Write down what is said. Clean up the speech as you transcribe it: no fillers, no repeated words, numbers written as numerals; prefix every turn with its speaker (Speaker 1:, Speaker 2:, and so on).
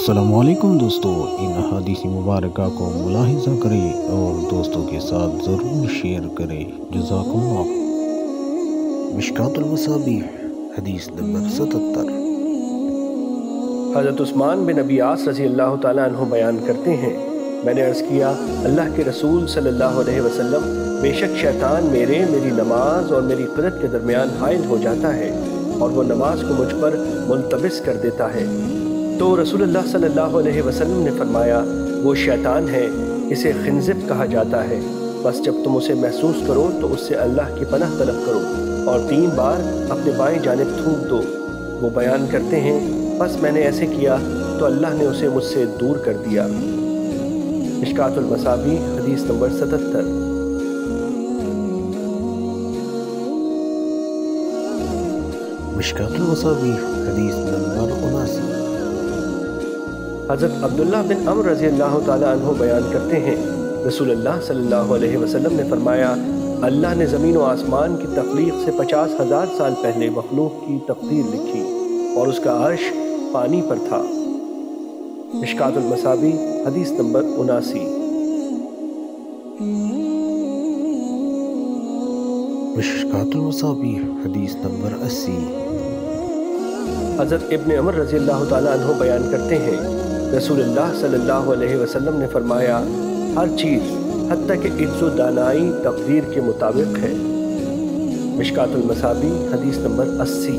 Speaker 1: السلام علیکم دوستو، ان احادیث مبارکہ کو ملاحظہ کریں اور دوستوں کے ساتھ ضرور شیئر کریں۔ جزاکم اللہ۔ مشکوٰۃ المصابیح، حدیث نمبر 77۔
Speaker 2: حضرت عثمان بن ابی عاص رضی اللہ تعالیٰ عنہ بیان کرتے ہیں، میں نے عرض کیا، اللہ کے رسول صلی اللہ علیہ وسلم، بے شک شیطان میری نماز اور میری قرت کے درمیان حائل ہو جاتا ہے اور وہ نماز کو مجھ پر ملتبس کر دیتا ہے۔ تو رسول اللہ صلی اللہ علیہ وسلم نے فرمایا، وہ شیطان ہے، اسے خنزب کہا جاتا ہے، بس جب تم اسے محسوس کرو تو اس سے اللہ کی پناہ طلب کرو اور 3 بار اپنے بائیں جانب تھوک دو۔ وہ بیان کرتے ہیں، بس میں نے ایسے کیا تو اللہ نے اسے مجھ سے دور کر دیا۔ مشکوٰۃ المصابیح، حدیث نمبر 77۔
Speaker 1: مشکوٰۃ المصابیح، حدیث نمبر 79۔
Speaker 2: حضرت عبداللہ بن عمرو رضی اللہ تعالیٰ عنہ بیان کرتے ہیں، رسول اللہ صلی اللہ علیہ وسلم نے فرمایا، اللہ نے زمین و آسمان کی تخلیق سے 50,000 سال پہلے مخلوق کی تقدیر لکھی اور اس کا عرش پانی پر تھا۔ مشکوٰۃ المصابیح، حدیث نمبر 79۔
Speaker 1: مشکوٰۃ المصابیح، حدیث نمبر 80۔
Speaker 2: حضرت ابن عمر رضی اللہ تعالیٰ عنہ بیان کرتے ہیں، رسول اللہ صلی اللہ علیہ وسلم نے فرمایا، ہر چیز حتیٰ کہ عجز و دانائی تقدیر کے مطابق ہے۔ مشکوٰۃ المصابیح، حدیث نمبر 80۔